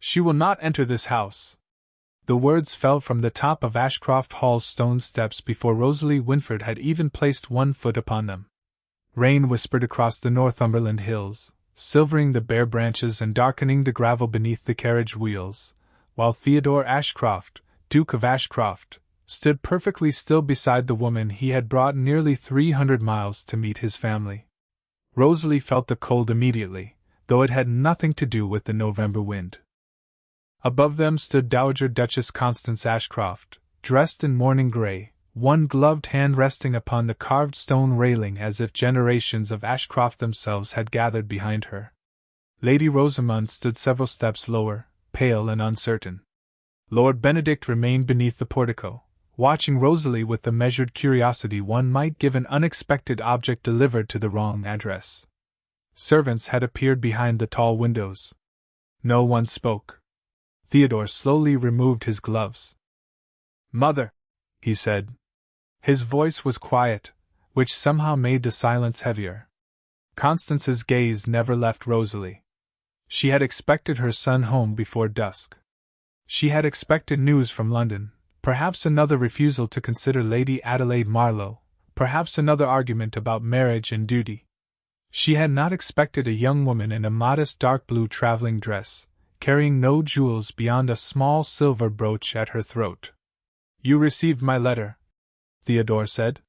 She will not enter this house. The words fell from the top of Ashcroft Hall's stone steps before Rosalie Winford had even placed one foot upon them. Rain whispered across the Northumberland hills, silvering the bare branches and darkening the gravel beneath the carriage wheels, while Theodore Ashcroft, Duke of Ashcroft, stood perfectly still beside the woman he had brought nearly 300 miles to meet his family. Rosalie felt the cold immediately, though it had nothing to do with the November wind. Above them stood Dowager Duchess Constance Ashcroft, dressed in mourning grey, one gloved hand resting upon the carved stone railing as if generations of Ashcroft themselves had gathered behind her. Lady Rosamond stood several steps lower, pale and uncertain. Lord Benedict remained beneath the portico, watching Rosalie with the measured curiosity one might give an unexpected object delivered to the wrong address. Servants had appeared behind the tall windows. No one spoke. Theodore slowly removed his gloves. "Mother," he said. His voice was quiet, which somehow made the silence heavier. Constance's gaze never left Rosalie. She had expected her son home before dusk. She had expected news from London, perhaps another refusal to consider Lady Adelaide Marlowe, perhaps another argument about marriage and duty. She had not expected a young woman in a modest dark blue traveling dress, carrying no jewels beyond a small silver brooch at her throat. "You received my letter," Theodore said.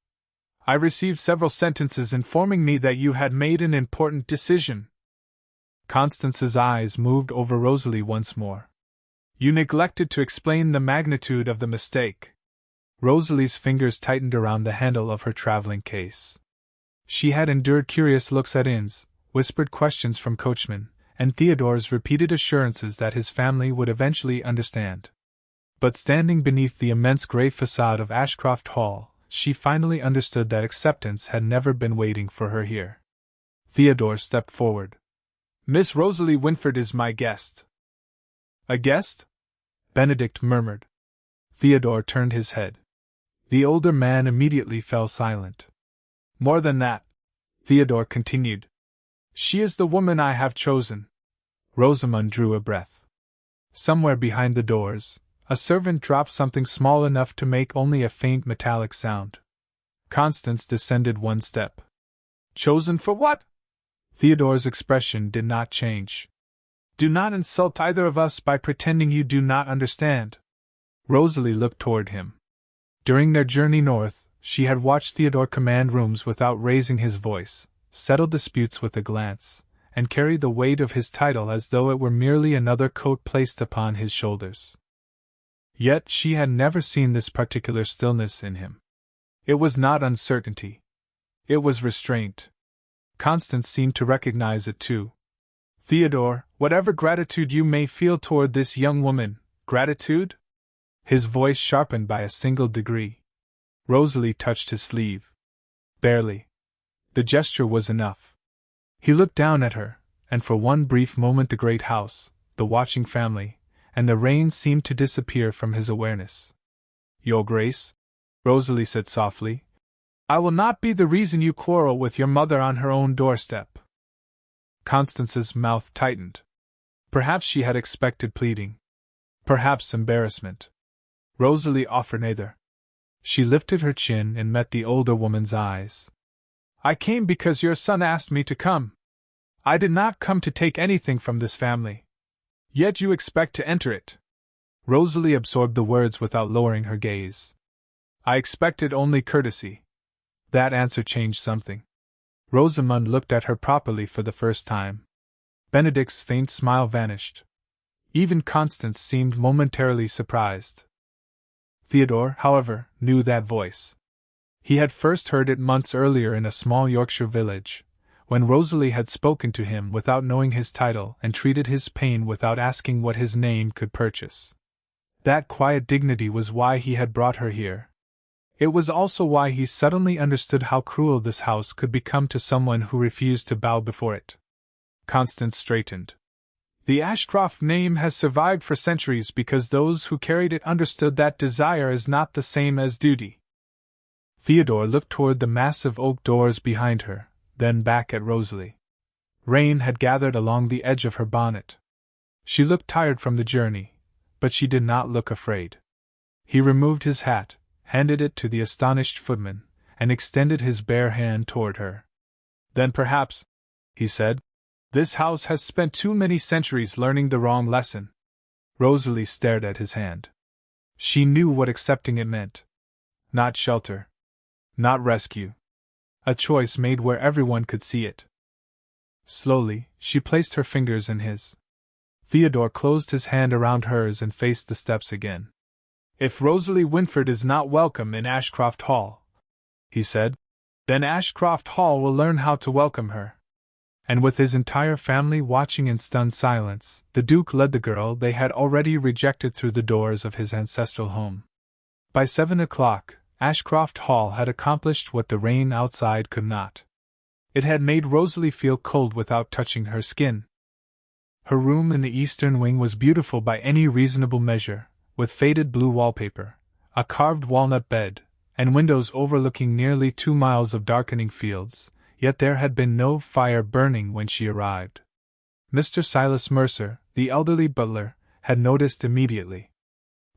"I received several sentences informing me that you had made an important decision." Constance's eyes moved over Rosalie once more. "You neglected to explain the magnitude of the mistake." Rosalie's fingers tightened around the handle of her traveling case. She had endured curious looks at inns, whispered questions from coachmen, and Theodore's repeated assurances that his family would eventually understand. But standing beneath the immense grey facade of Ashcroft Hall, she finally understood that acceptance had never been waiting for her here. Theodore stepped forward. "Miss Rosalie Winford is my guest." "A guest?" Benedict murmured. Theodore turned his head. The older man immediately fell silent. "More than that," Theodore continued. "She is the woman I have chosen." Rosamond drew a breath. Somewhere behind the doors, a servant dropped something small enough to make only a faint metallic sound. Constance descended one step. "Chosen for what?" Theodore's expression did not change. "Do not insult either of us by pretending you do not understand." Rosalie looked toward him. During their journey north, she had watched Theodore command rooms without raising his voice, settle disputes with a glance, and carry the weight of his title as though it were merely another coat placed upon his shoulders. Yet she had never seen this particular stillness in him. It was not uncertainty. It was restraint. Constance seemed to recognize it too. "Theodore, whatever gratitude you may feel toward this young woman, gratitude?" His voice sharpened by a single degree. Rosalie touched his sleeve. Barely. The gesture was enough. He looked down at her, and for one brief moment the great house, the watching family, and the rain seemed to disappear from his awareness. "Your Grace," Rosalie said softly, "I will not be the reason you quarrel with your mother on her own doorstep." Constance's mouth tightened. Perhaps she had expected pleading. Perhaps embarrassment. Rosalie offered neither. She lifted her chin and met the older woman's eyes. "I came because your son asked me to come. I did not come to take anything from this family. Yet you expect to enter it." Rosalie absorbed the words without lowering her gaze. "I expected only courtesy." That answer changed something. Rosamond looked at her properly for the first time. Benedict's faint smile vanished. Even Constance seemed momentarily surprised. Theodore, however, knew that voice. He had first heard it months earlier in a small Yorkshire village, when Rosalie had spoken to him without knowing his title and treated his pain without asking what his name could purchase. That quiet dignity was why he had brought her here. It was also why he suddenly understood how cruel this house could become to someone who refused to bow before it. Constance straightened. "The Ashcroft name has survived for centuries because those who carried it understood that desire is not the same as duty." Theodore looked toward the massive oak doors behind her, then back at Rosalie. Rain had gathered along the edge of her bonnet. She looked tired from the journey, but she did not look afraid. He removed his hat, handed it to the astonished footman, and extended his bare hand toward her. Then perhaps, he said, this house has spent too many centuries learning the wrong lesson. Rosalie stared at his hand. She knew what accepting it meant. Not shelter. Not rescue. A choice made where everyone could see it. Slowly, she placed her fingers in his. Theodore closed his hand around hers and faced the steps again. If Rosalie Wintford is not welcome in Ashcroft Hall, he said, then Ashcroft Hall will learn how to welcome her. And with his entire family watching in stunned silence, the Duke led the girl they had already rejected through the doors of his ancestral home. By 7 o'clock, Ashcroft Hall had accomplished what the rain outside could not. It had made Rosalie feel cold without touching her skin. Her room in the eastern wing was beautiful by any reasonable measure, with faded blue wallpaper, a carved walnut bed, and windows overlooking nearly 2 miles of darkening fields, yet there had been no fire burning when she arrived. Mr. Silas Mercer, the elderly butler, had noticed immediately.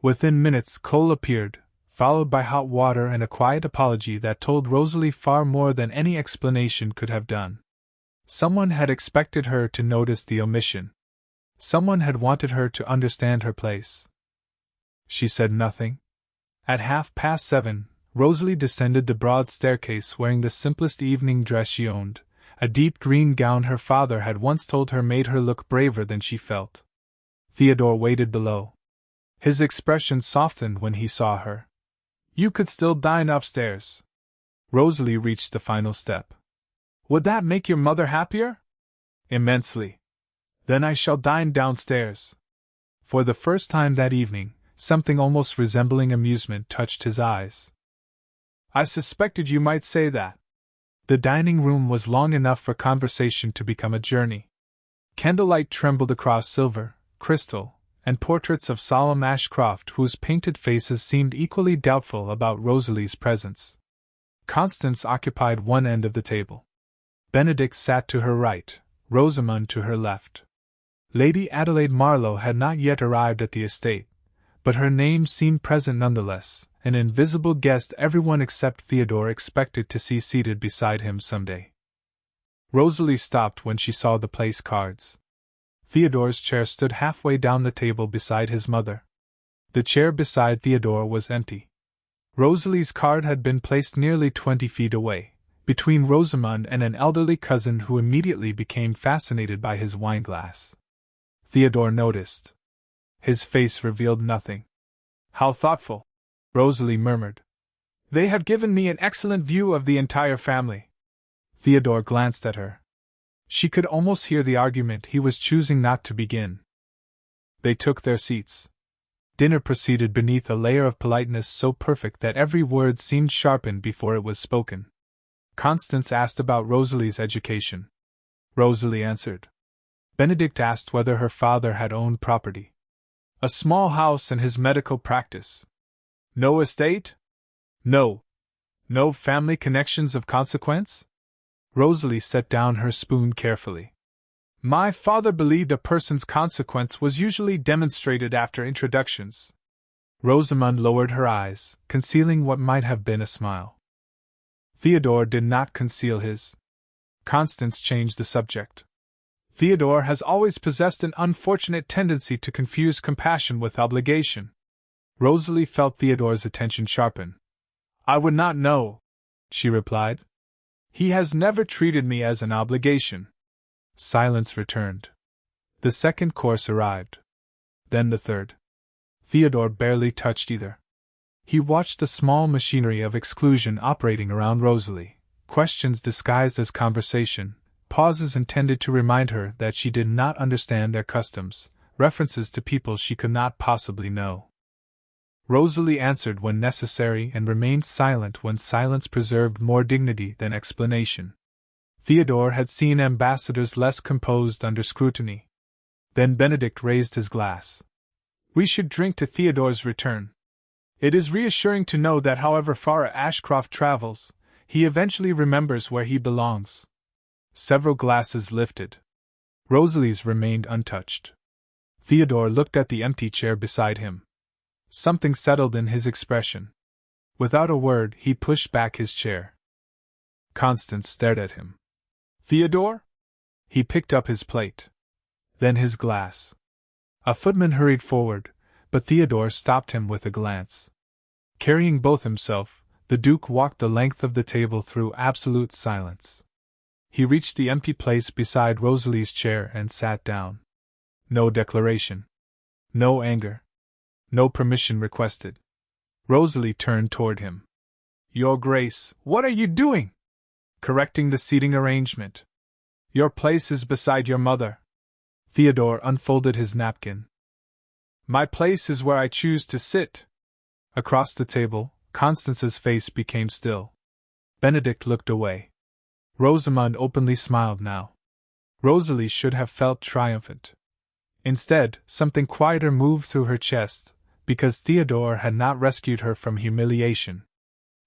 Within minutes coal appeared, followed by hot water and a quiet apology that told Rosalie far more than any explanation could have done. Someone had expected her to notice the omission. Someone had wanted her to understand her place. She said nothing. At 7:30, Rosalie descended the broad staircase wearing the simplest evening dress she owned, a deep green gown her father had once told her made her look braver than she felt. Theodore waited below. His expression softened when he saw her. You could still dine upstairs. Rosalie reached the final step. Would that make your mother happier? Immensely. Then I shall dine downstairs. For the first time that evening, something almost resembling amusement touched his eyes. I suspected you might say that. The dining room was long enough for conversation to become a journey. Candlelight trembled across silver, crystal, and portraits of solemn Ashcroft whose painted faces seemed equally doubtful about Rosalie's presence. Constance occupied one end of the table. Benedict sat to her right, Rosamond to her left. Lady Adelaide Marlowe had not yet arrived at the estate, but her name seemed present nonetheless, an invisible guest everyone except Theodore expected to see seated beside him someday. Rosalie stopped when she saw the place cards. Theodore's chair stood halfway down the table beside his mother. The chair beside Theodore was empty. Rosalie's card had been placed nearly 20 feet away, between Rosamond and an elderly cousin who immediately became fascinated by his wineglass. Theodore noticed. His face revealed nothing. How thoughtful, Rosalie murmured. They have given me an excellent view of the entire family. Theodore glanced at her. She could almost hear the argument he was choosing not to begin. They took their seats. Dinner proceeded beneath a layer of politeness so perfect that every word seemed sharpened before it was spoken. Constance asked about Rosalie's education. Rosalie answered. Benedict asked whether her father had owned property. A small house and his medical practice. No estate? No. No family connections of consequence? Rosalie set down her spoon carefully. My father believed a person's consequence was usually demonstrated after introductions. Rosamond lowered her eyes, concealing what might have been a smile. Theodore did not conceal his. Constance changed the subject. Theodore has always possessed an unfortunate tendency to confuse compassion with obligation. Rosalie felt Theodore's attention sharpen. I would not know, she replied. He has never treated me as an obligation. Silence returned. The second course arrived. Then the third. Theodore barely touched either. He watched the small machinery of exclusion operating around Rosalie, questions disguised as conversation, pauses intended to remind her that she did not understand their customs, references to people she could not possibly know. Rosalie answered when necessary and remained silent when silence preserved more dignity than explanation. Theodore had seen ambassadors less composed under scrutiny. Then Benedict raised his glass. We should drink to Theodore's return. It is reassuring to know that however far Ashcroft travels, he eventually remembers where he belongs. Several glasses lifted. Rosalie's remained untouched. Theodore looked at the empty chair beside him. Something settled in his expression. Without a word, he pushed back his chair. Constance stared at him. Theodore? He picked up his plate. Then his glass. A footman hurried forward, but Theodore stopped him with a glance. Carrying both himself, the Duke walked the length of the table through absolute silence. He reached the empty place beside Rosalie's chair and sat down. No declaration. No anger. No permission requested. Rosalie turned toward him. Your Grace, what are you doing? Correcting the seating arrangement. Your place is beside your mother. Theodore unfolded his napkin. My place is where I choose to sit. Across the table, Constance's face became still. Benedict looked away. Rosamond openly smiled now. Rosalie should have felt triumphant. Instead, something quieter moved through her chest, because Theodore had not rescued her from humiliation.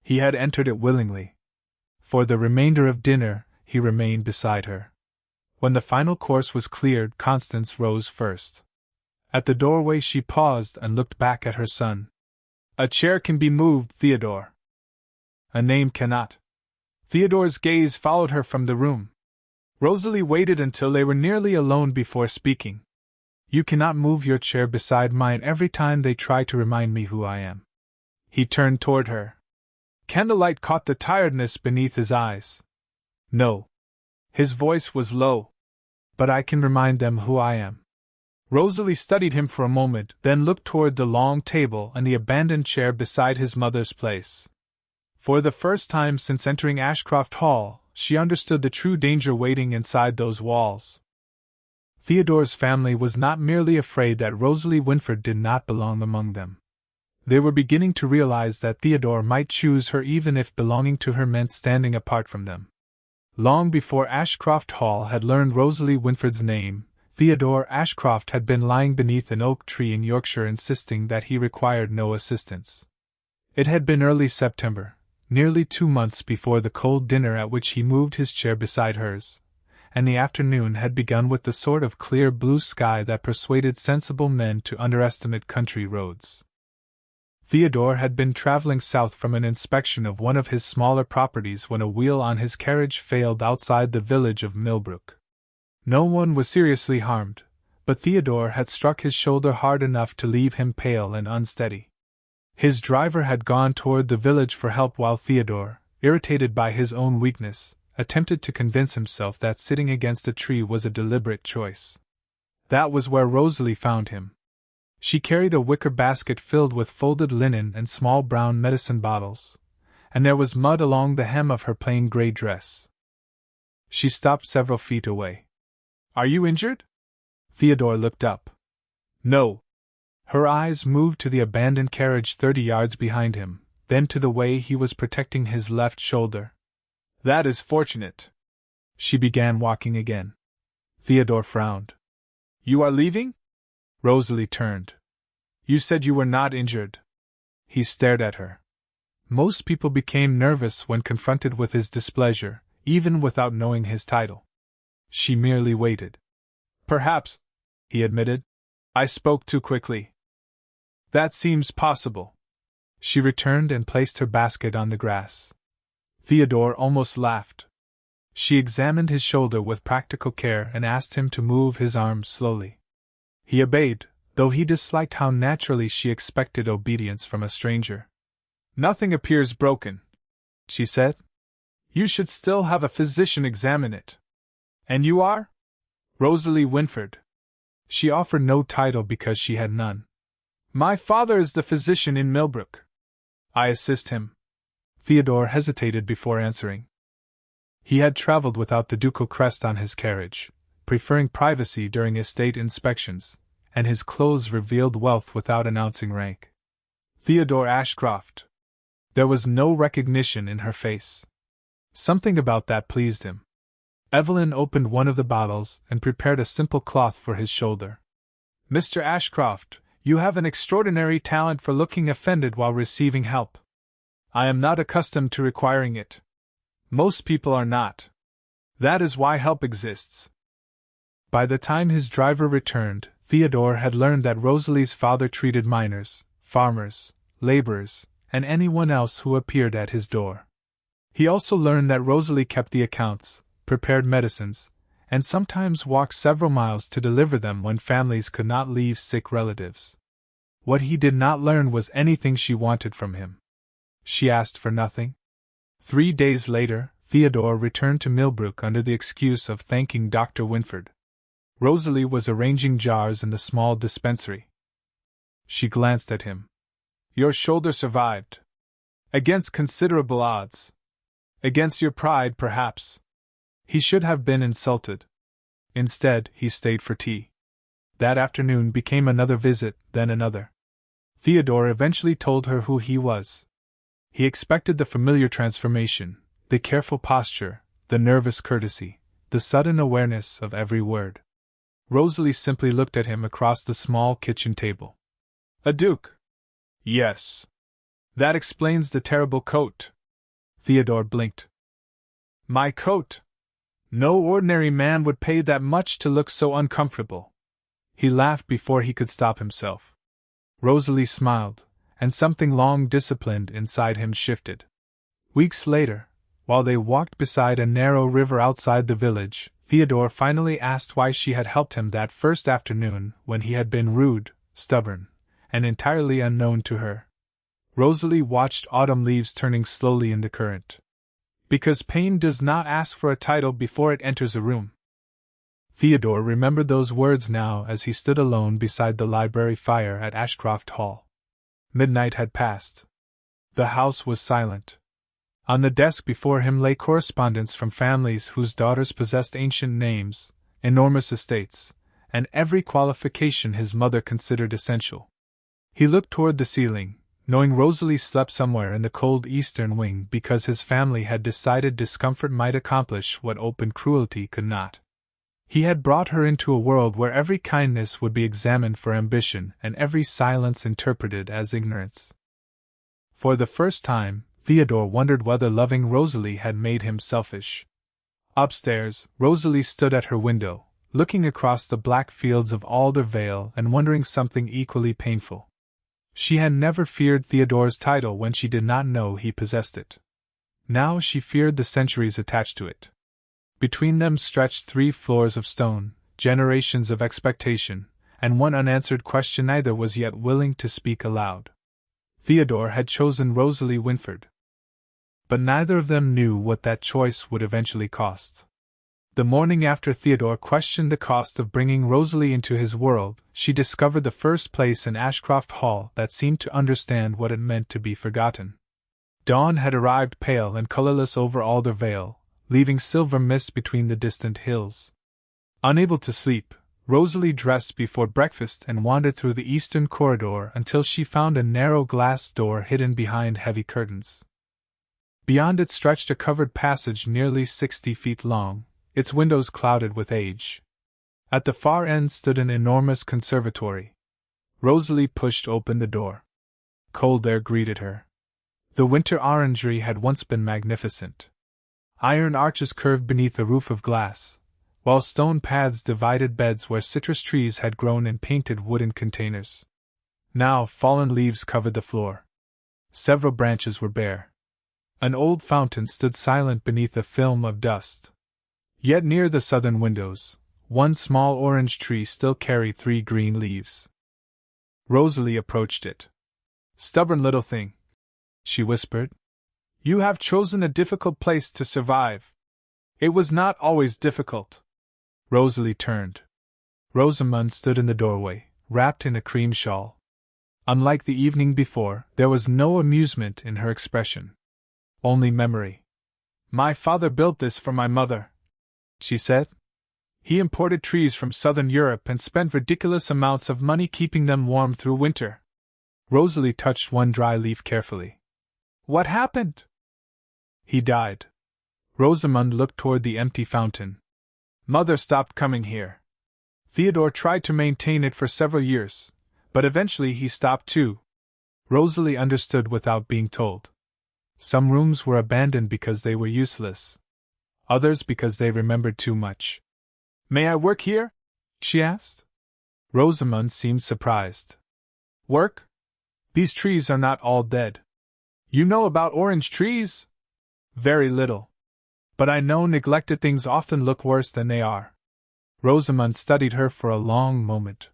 He had entered it willingly. For the remainder of dinner, he remained beside her. When the final course was cleared, Constance rose first. At the doorway she paused and looked back at her son. A chair can be moved, Theodore. A name cannot. Theodore's gaze followed her from the room. Rosalie waited until they were nearly alone before speaking. You cannot move your chair beside mine every time they try to remind me who I am. He turned toward her. Candlelight caught the tiredness beneath his eyes. No. His voice was low. But I can remind them who I am. Rosalie studied him for a moment, then looked toward the long table and the abandoned chair beside his mother's place. For the first time since entering Ashcroft Hall, she understood the true danger waiting inside those walls. Theodore's family was not merely afraid that Rosalie Winford did not belong among them. They were beginning to realize that Theodore might choose her even if belonging to her meant standing apart from them. Long before Ashcroft Hall had learned Rosalie Winford's name, Theodore Ashcroft had been lying beneath an oak tree in Yorkshire insisting that he required no assistance. It had been early September, nearly 2 months before the cold dinner at which he moved his chair beside hers, and the afternoon had begun with the sort of clear blue sky that persuaded sensible men to underestimate country roads. Theodore had been traveling south from an inspection of one of his smaller properties when a wheel on his carriage failed outside the village of Millbrook. No one was seriously harmed, but Theodore had struck his shoulder hard enough to leave him pale and unsteady. His driver had gone toward the village for help while Theodore, irritated by his own weakness, attempted to convince himself that sitting against a tree was a deliberate choice. That was where Rosalie found him. She carried a wicker basket filled with folded linen and small brown medicine bottles, and there was mud along the hem of her plain gray dress. She stopped several feet away. Are you injured? Theodore looked up. No. Her eyes moved to the abandoned carriage 30 yards behind him, then to the way he was protecting his left shoulder. That is fortunate. She began walking again. Theodore frowned. You are leaving? Rosalie turned. You said you were not injured. He stared at her. Most people became nervous when confronted with his displeasure, even without knowing his title. She merely waited. Perhaps, he admitted, I spoke too quickly. That seems possible. She returned and placed her basket on the grass. Theodore almost laughed. She examined his shoulder with practical care and asked him to move his arm slowly. He obeyed, though he disliked how naturally she expected obedience from a stranger. Nothing appears broken, she said. You should still have a physician examine it. And you are? Rosalie Winford. She offered no title because she had none. My father is the physician in Millbrook. I assist him. Theodore hesitated before answering. He had traveled without the ducal crest on his carriage, preferring privacy during estate inspections, and his clothes revealed wealth without announcing rank. Theodore Ashcroft. There was no recognition in her face. Something about that pleased him. Evelyn opened one of the bottles and prepared a simple cloth for his shoulder. Mr. Ashcroft, you have an extraordinary talent for looking offended while receiving help. I am not accustomed to requiring it. Most people are not. That is why help exists. By the time his driver returned, Theodore had learned that Rosalie's father treated miners, farmers, laborers, and anyone else who appeared at his door. He also learned that Rosalie kept the accounts, prepared medicines, and sometimes walked several miles to deliver them when families could not leave sick relatives. What he did not learn was anything she wanted from him. She asked for nothing. 3 days later, Theodore returned to Millbrook under the excuse of thanking Dr. Winford. Rosalie was arranging jars in the small dispensary. She glanced at him. "Your shoulder survived. Against considerable odds. Against your pride, perhaps." He should have been insulted. Instead, he stayed for tea. That afternoon became another visit, then another. Theodore eventually told her who he was. He expected the familiar transformation, the careful posture, the nervous courtesy, the sudden awareness of every word. Rosalie simply looked at him across the small kitchen table. "A duke?" "Yes. That explains the terrible coat." Theodore blinked. "My coat? No ordinary man would pay that much to look so uncomfortable." He laughed before he could stop himself. Rosalie smiled, and something long disciplined inside him shifted. Weeks later, while they walked beside a narrow river outside the village, Theodore finally asked why she had helped him that first afternoon when he had been rude, stubborn, and entirely unknown to her. Rosalie watched autumn leaves turning slowly in the current. "Because pain does not ask for a title before it enters a room." Theodore remembered those words now as he stood alone beside the library fire at Ashcroft Hall. Midnight had passed. The house was silent. On the desk before him lay correspondence from families whose daughters possessed ancient names, enormous estates, and every qualification his mother considered essential. He looked toward the ceiling, knowing Rosalie slept somewhere in the cold eastern wing because his family had decided discomfort might accomplish what open cruelty could not. He had brought her into a world where every kindness would be examined for ambition and every silence interpreted as ignorance. For the first time, Theodore wondered whether loving Rosalie had made him selfish. Upstairs, Rosalie stood at her window, looking across the black fields of Alder Vale and wondering something equally painful. She had never feared Theodore's title when she did not know he possessed it. Now she feared the centuries attached to it. Between them stretched 3 floors of stone, generations of expectation, and one unanswered question neither was yet willing to speak aloud. Theodore had chosen Rosalie Winford. But neither of them knew what that choice would eventually cost. The morning after Theodore questioned the cost of bringing Rosalie into his world, she discovered the first place in Ashcroft Hall that seemed to understand what it meant to be forgotten. Dawn had arrived pale and colorless over Alder Vale, leaving silver mist between the distant hills. Unable to sleep, Rosalie dressed before breakfast and wandered through the eastern corridor until she found a narrow glass door hidden behind heavy curtains. Beyond it stretched a covered passage nearly 60 feet long, its windows clouded with age. At the far end stood an enormous conservatory. Rosalie pushed open the door. Cold air greeted her. The winter orangery had once been magnificent. Iron arches curved beneath a roof of glass, while stone paths divided beds where citrus trees had grown in painted wooden containers. Now fallen leaves covered the floor. Several branches were bare. An old fountain stood silent beneath a film of dust. Yet near the southern windows, one small orange tree still carried 3 green leaves. Rosalie approached it. "Stubborn little thing," she whispered. "You have chosen a difficult place to survive." "It was not always difficult." Rosalie turned. Rosamond stood in the doorway, wrapped in a cream shawl. Unlike the evening before, there was no amusement in her expression. Only memory. "My father built this for my mother," she said. "He imported trees from southern Europe and spent ridiculous amounts of money keeping them warm through winter." Rosalie touched one dry leaf carefully. "What happened?" "He died." Rosamond looked toward the empty fountain. "Mother stopped coming here. Theodore tried to maintain it for several years, but eventually he stopped too." Rosalie understood without being told. Some rooms were abandoned because they were useless. Others because they remembered too much. "May I work here?" she asked. Rosamond seemed surprised. Work? These trees are not all dead. You know about orange trees? Very little. But I know neglected things often look worse than they are. Rosamond studied her for a long moment.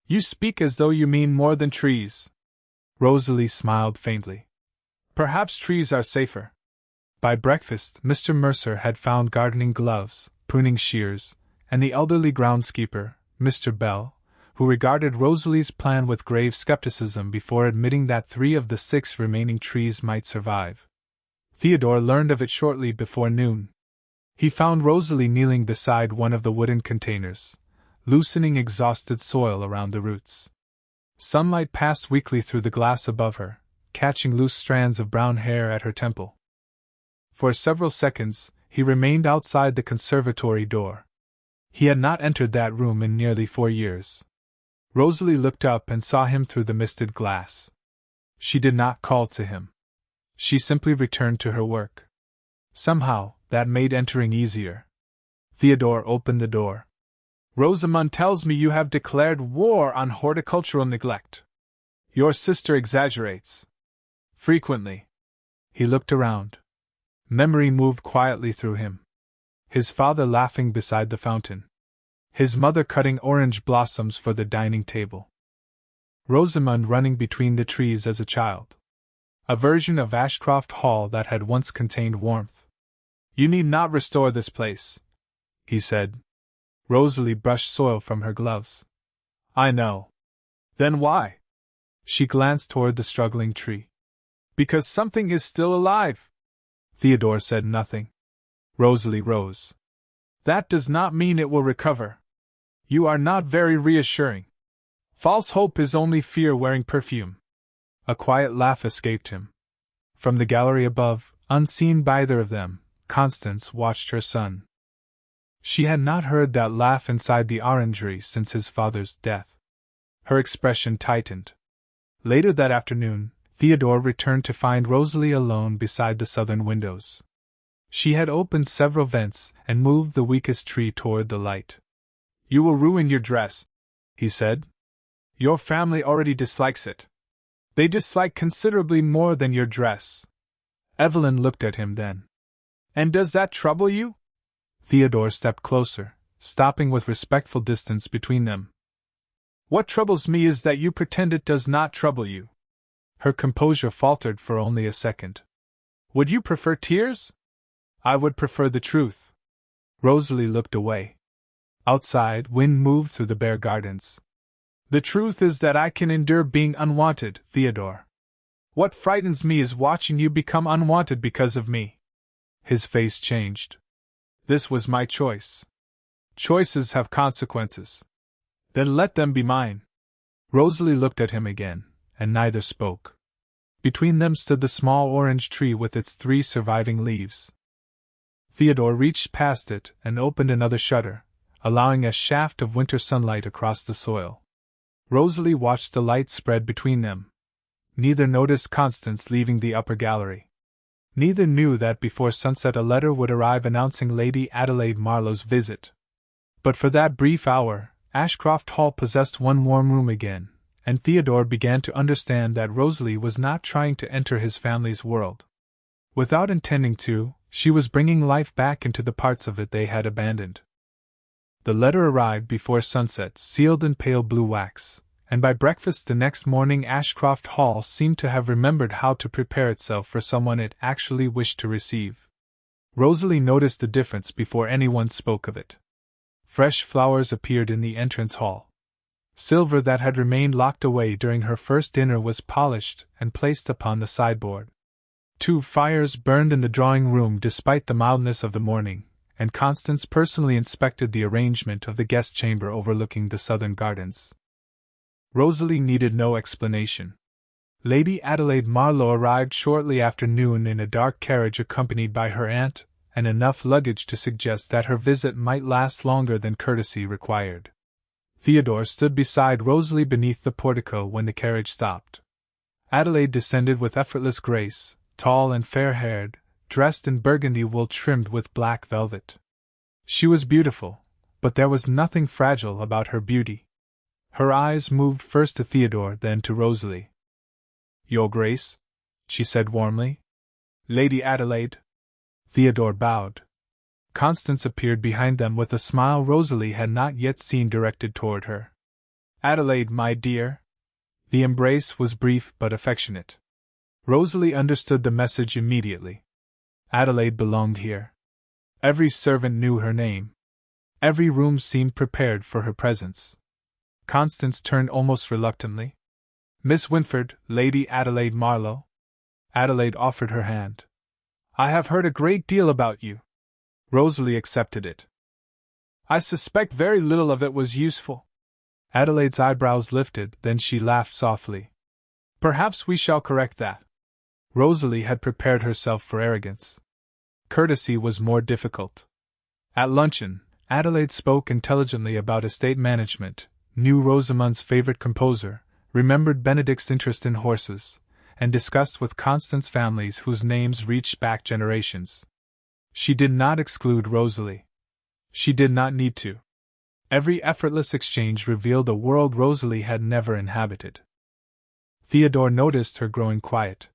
You speak as though you mean more than trees. Rosalie smiled faintly. Perhaps trees are safer. By breakfast, Mr. Mercer had found gardening gloves, pruning shears, and the elderly groundskeeper, Mr. Bell, who regarded Rosalie's plan with grave skepticism before admitting that 3 of the 6 remaining trees might survive. Theodore learned of it shortly before noon. He found Rosalie kneeling beside one of the wooden containers, loosening exhausted soil around the roots. Sunlight passed weakly through the glass above her, catching loose strands of brown hair at her temple. For several seconds, he remained outside the conservatory door. He had not entered that room in nearly 4 years. Rosalie looked up and saw him through the misted glass. She did not call to him. She simply returned to her work. Somehow, that made entering easier. Theodore opened the door. Rosamond tells me you have declared war on horticultural neglect. Your sister exaggerates. Frequently. He looked around. Memory moved quietly through him. His father laughing beside the fountain. His mother cutting orange blossoms for the dining table. Rosamond running between the trees as a child. A version of Ashcroft Hall that had once contained warmth. You need not restore this place, he said. Rosalie brushed soil from her gloves. I know. Then why? She glanced toward the struggling tree. Because something is still alive. Theodore said nothing. Rosalie rose. That does not mean it will recover. You are not very reassuring. False hope is only fear wearing perfume. A quiet laugh escaped him. From the gallery above, unseen by either of them, Constance watched her son. She had not heard that laugh inside the orangery since his father's death. Her expression tightened. Later that afternoon, Theodore returned to find Rosalie alone beside the southern windows. She had opened several vents and moved the weakest tree toward the light. You will ruin your dress, he said. Your family already dislikes it. They dislike considerably more than your dress. Evelyn looked at him then. And does that trouble you? Theodore stepped closer, stopping with respectful distance between them. What troubles me is that you pretend it does not trouble you. Her composure faltered for only a second. Would you prefer tears? I would prefer the truth. Rosalie looked away. Outside, wind moved through the bare gardens. The truth is that I can endure being unwanted, Theodore. What frightens me is watching you become unwanted because of me. His face changed. This was my choice. Choices have consequences. Then let them be mine. Rosalie looked at him again, and neither spoke. Between them stood the small orange tree with its 3 surviving leaves. Theodore reached past it and opened another shutter, allowing a shaft of winter sunlight across the soil. Rosalie watched the light spread between them. Neither noticed Constance leaving the upper gallery. Neither knew that before sunset a letter would arrive announcing Lady Adelaide Marlowe's visit. But for that brief hour, Ashcroft Hall possessed one warm room again, and Theodore began to understand that Rosalie was not trying to enter his family's world. Without intending to, she was bringing life back into the parts of it they had abandoned. The letter arrived before sunset, sealed in pale blue wax, and by breakfast the next morning Ashcroft Hall seemed to have remembered how to prepare itself for someone it actually wished to receive. Rosalie noticed the difference before anyone spoke of it. Fresh flowers appeared in the entrance hall. Silver that had remained locked away during her first dinner was polished and placed upon the sideboard. 2 fires burned in the drawing room despite the mildness of the morning, and Constance personally inspected the arrangement of the guest chamber overlooking the southern gardens. Rosalie needed no explanation. Lady Adelaide Marlowe arrived shortly after noon in a dark carriage accompanied by her aunt, and enough luggage to suggest that her visit might last longer than courtesy required. Theodore stood beside Rosalie beneath the portico when the carriage stopped. Adelaide descended with effortless grace, tall and fair-haired, dressed in burgundy wool trimmed with black velvet. She was beautiful, but there was nothing fragile about her beauty. Her eyes moved first to Theodore, then to Rosalie. "Your Grace?" she said warmly. "Lady Adelaide?" Theodore bowed. Constance appeared behind them with a smile Rosalie had not yet seen directed toward her. "Adelaide, my dear." The embrace was brief but affectionate. Rosalie understood the message immediately. Adelaide belonged here. Every servant knew her name. Every room seemed prepared for her presence. Constance turned almost reluctantly. "Miss Wintford, Lady Adelaide Marlowe." Adelaide offered her hand. "I have heard a great deal about you." Rosalie accepted it. "I suspect very little of it was useful." Adelaide's eyebrows lifted, then she laughed softly. "Perhaps we shall correct that." Rosalie had prepared herself for arrogance. Courtesy was more difficult. At luncheon, Adelaide spoke intelligently about estate management, knew Rosamond's favorite composer, remembered Benedict's interest in horses, and discussed with Constance families whose names reached back generations. She did not exclude Rosalie. She did not need to. Every effortless exchange revealed a world Rosalie had never inhabited. Theodore noticed her growing quiet.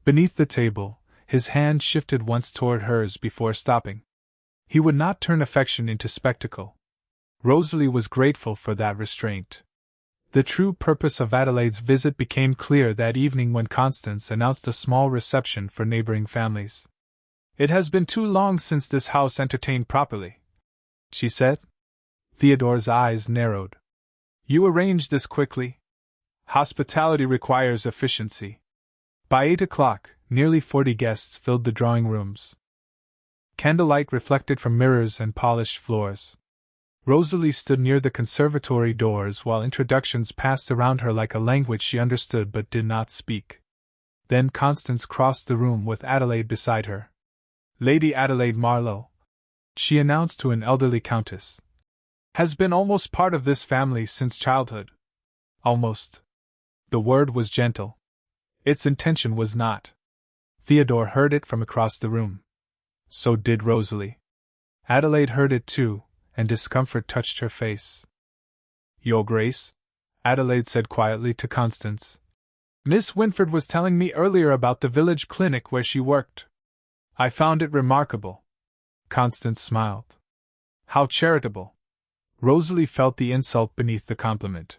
Beneath the table, his hand shifted once toward hers before stopping. He would not turn affection into spectacle. Rosalie was grateful for that restraint. The true purpose of Adelaide's visit became clear that evening when Constance announced a small reception for neighboring families. "It has been too long since this house entertained properly," she said. Theodore's eyes narrowed. "You arranged this quickly?" "Hospitality requires efficiency." By 8 o'clock, nearly 40 guests filled the drawing rooms. Candlelight reflected from mirrors and polished floors. Rosalie stood near the conservatory doors while introductions passed around her like a language she understood but did not speak. Then Constance crossed the room with Adelaide beside her. "Lady Adelaide Marlowe," she announced to an elderly countess, "has been almost part of this family since childhood." Almost. The word was gentle. Its intention was not. Theodore heard it from across the room. So did Rosalie. Adelaide heard it too, and discomfort touched her face. "Your Grace," Adelaide said quietly to Constance, "Miss Wintford was telling me earlier about the village clinic where she worked. I found it remarkable." Constance smiled. How charitable! Rosalie felt the insult beneath the compliment.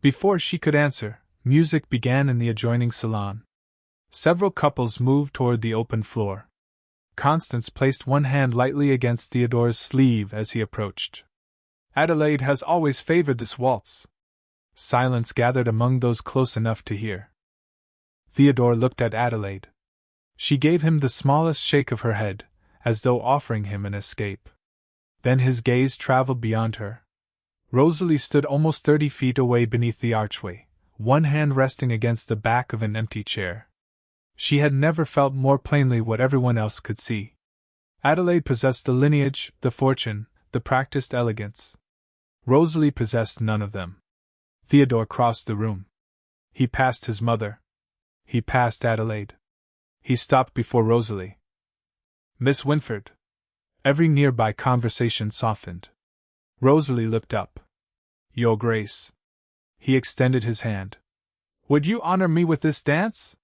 Before she could answer, music began in the adjoining salon. Several couples moved toward the open floor. Constance placed one hand lightly against Theodore's sleeve as he approached. "Adelaide has always favored this waltz." Silence gathered among those close enough to hear. Theodore looked at Adelaide. She gave him the smallest shake of her head, as though offering him an escape. Then his gaze traveled beyond her. Rosalie stood almost 30 feet away beneath the archway, one hand resting against the back of an empty chair. She had never felt more plainly what everyone else could see. Adelaide possessed the lineage, the fortune, the practiced elegance. Rosalie possessed none of them. Theodore crossed the room. He passed his mother. He passed Adelaide. He stopped before Rosalie. "Miss Wintford." Every nearby conversation softened. Rosalie looked up. "Your Grace." He extended his hand. "Would you honor me with this dance?"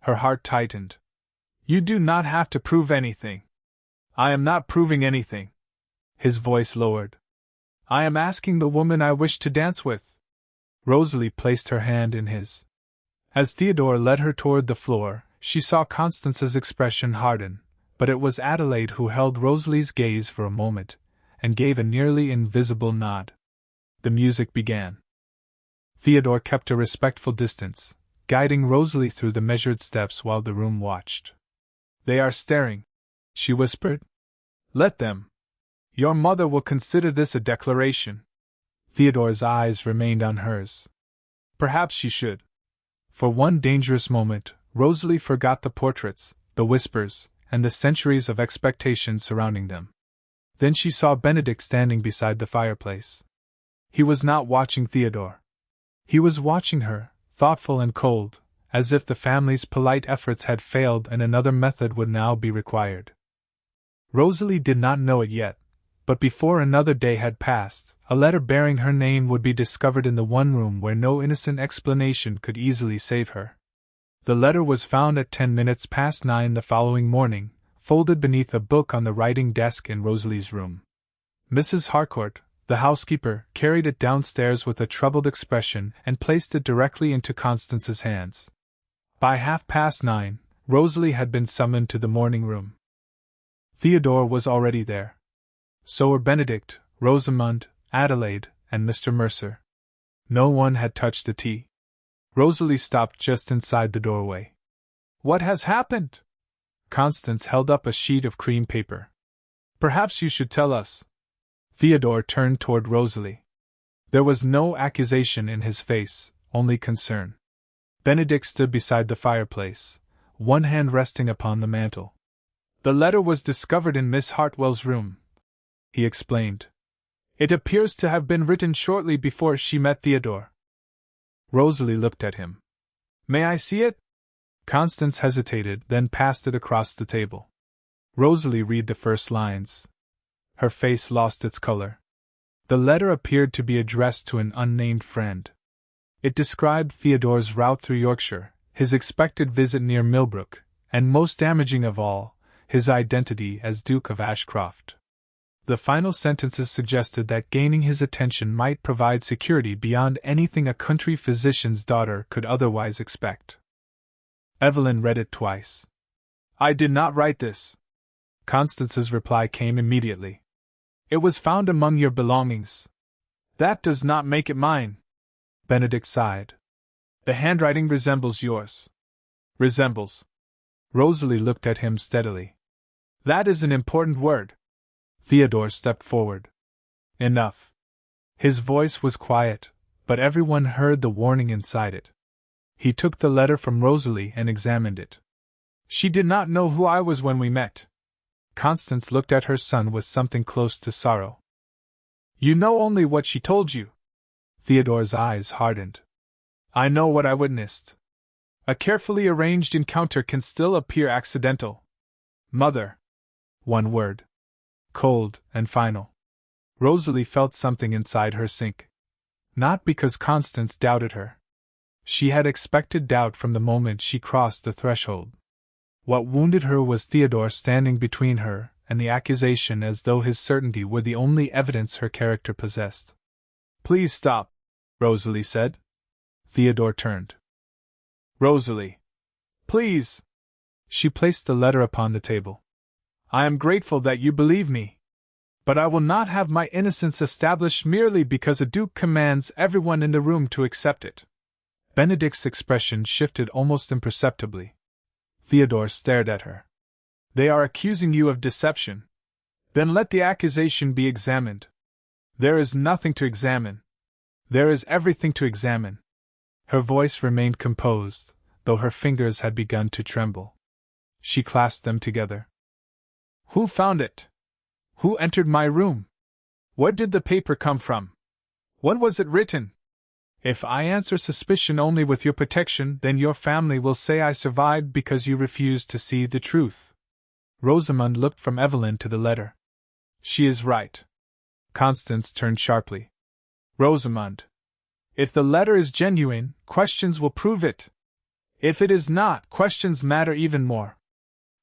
Her heart tightened. "You do not have to prove anything." "I am not proving anything." His voice lowered. "I am asking the woman I wish to dance with." Rosalie placed her hand in his. As Theodore led her toward the floor, she saw Constance's expression harden, but it was Adelaide who held Rosalie's gaze for a moment, and gave a nearly invisible nod. The music began. Theodore kept a respectful distance, guiding Rosalie through the measured steps while the room watched. "They are staring," she whispered. "Let them. Your mother will consider this a declaration." Theodore's eyes remained on hers. Perhaps she should. For one dangerous moment, Rosalie forgot the portraits, the whispers, and the centuries of expectation surrounding them. Then she saw Benedict standing beside the fireplace. He was not watching Theodore. He was watching her, thoughtful and cold, as if the family's polite efforts had failed and another method would now be required. Rosalie did not know it yet, but before another day had passed, a letter bearing her name would be discovered in the one room where no innocent explanation could easily save her. The letter was found at 9:10 the following morning, folded beneath a book on the writing desk in Rosalie's room. Mrs. Harcourt, the housekeeper, carried it downstairs with a troubled expression and placed it directly into Constance's hands. By 9:30, Rosalie had been summoned to the morning room. Theodore was already there. So were Benedict, Rosamond, Adelaide, and Mr. Mercer. No one had touched the tea. Rosalie stopped just inside the doorway. "What has happened?" Constance held up a sheet of cream paper. "Perhaps you should tell us." Theodore turned toward Rosalie. There was no accusation in his face, only concern. Benedict stood beside the fireplace, one hand resting upon the mantel. "The letter was discovered in Miss Hartwell's room," he explained. "It appears to have been written shortly before she met Theodore." Rosalie looked at him. "May I see it?" Constance hesitated, then passed it across the table. Rosalie read the first lines. Her face lost its color. The letter appeared to be addressed to an unnamed friend. It described Theodore's route through Yorkshire, his expected visit near Millbrook, and most damaging of all, his identity as Duke of Ashcroft. The final sentences suggested that gaining his attention might provide security beyond anything a country physician's daughter could otherwise expect. Evelyn read it twice. "I did not write this." Constance's reply came immediately. "It was found among your belongings." "That does not make it mine." Benedict sighed. "The handwriting resembles yours." "Resembles?" Rosalie looked at him steadily. "That is an important word." Theodore stepped forward. "Enough." His voice was quiet, but everyone heard the warning inside it. He took the letter from Rosalie and examined it. "She did not know who I was when we met." Constance looked at her son with something close to sorrow. "You know only what she told you." Theodore's eyes hardened. "I know what I witnessed. A carefully arranged encounter can still appear accidental." "Mother." One word. Cold and final. Rosalie felt something inside her sink. Not because Constance doubted her. She had expected doubt from the moment she crossed the threshold. What wounded her was Theodore standing between her and the accusation, as though his certainty were the only evidence her character possessed. "Please stop," Rosalie said. Theodore turned. "Rosalie. Please." She placed the letter upon the table. "I am grateful that you believe me. But I will not have my innocence established merely because a duke commands everyone in the room to accept it." Benedict's expression shifted almost imperceptibly. Theodore stared at her. "They are accusing you of deception. Then let the accusation be examined." "There is nothing to examine." "There is everything to examine." Her voice remained composed, though her fingers had begun to tremble. She clasped them together. "Who found it? Who entered my room? Where did the paper come from? When was it written? If I answer suspicion only with your protection, then your family will say I survived because you refused to see the truth." Rosamond looked from Evelyn to the letter. "She is right." Constance turned sharply. "Rosamond, if the letter is genuine, questions will prove it. If it is not, questions matter even more."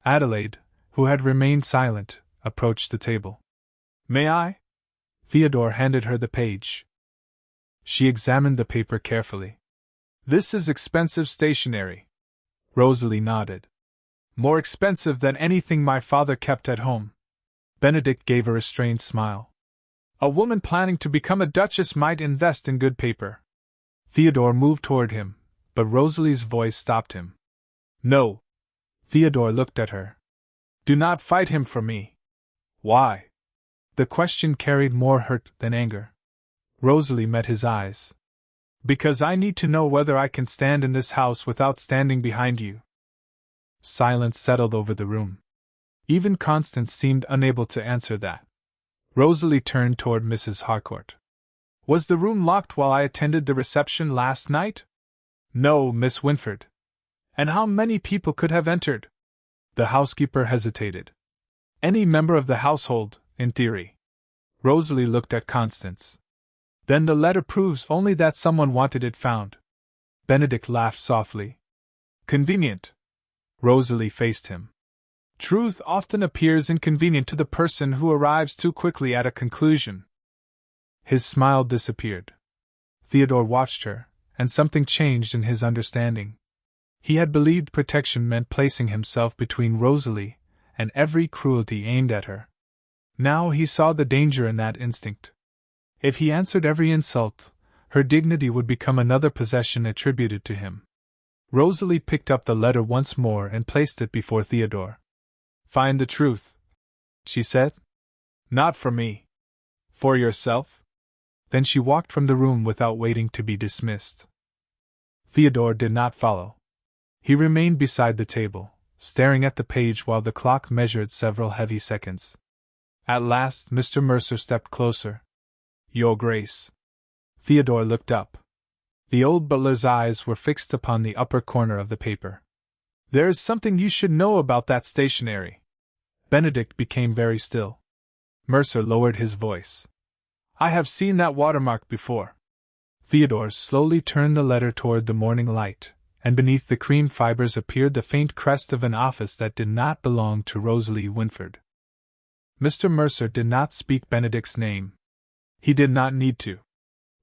Adelaide, who had remained silent, approached the table. "May I?" Theodore handed her the page. She examined the paper carefully. "This is expensive stationery." Rosalie nodded. "More expensive than anything my father kept at home." Benedict gave a restrained smile. "A woman planning to become a duchess might invest in good paper." Theodore moved toward him, but Rosalie's voice stopped him. "No." Theodore looked at her. "Do not fight him for me." "Why?" The question carried more hurt than anger. Rosalie met his eyes. "Because I need to know whether I can stand in this house without standing behind you." Silence settled over the room. Even Constance seemed unable to answer that. Rosalie turned toward Mrs. Harcourt. "Was the room locked while I attended the reception last night?" "No, Miss Winford." "And how many people could have entered?" The housekeeper hesitated. "Any member of the household, in theory." Rosalie looked at Constance. Then the letter proves only that someone wanted it found. Benedict laughed softly. Convenient. Rosalie faced him. Truth often appears inconvenient to the person who arrives too quickly at a conclusion. His smile disappeared. Theodore watched her, and something changed in his understanding. He had believed protection meant placing himself between Rosalie and every cruelty aimed at her. Now he saw the danger in that instinct. If he answered every insult, her dignity would become another possession attributed to him. Rosalie picked up the letter once more and placed it before Theodore. Find the truth, she said. Not for me. For yourself? Then she walked from the room without waiting to be dismissed. Theodore did not follow. He remained beside the table, staring at the page while the clock measured several heavy seconds. At last Mr. Mercer stepped closer. Your Grace. Theodore looked up. The old butler's eyes were fixed upon the upper corner of the paper. There is something you should know about that stationery. Benedict became very still. Mercer lowered his voice. I have seen that watermark before. Theodore slowly turned the letter toward the morning light, and beneath the cream fibers appeared the faint crest of an office that did not belong to Rosalie Winford. Mr. Mercer did not speak Benedict's name. He did not need to.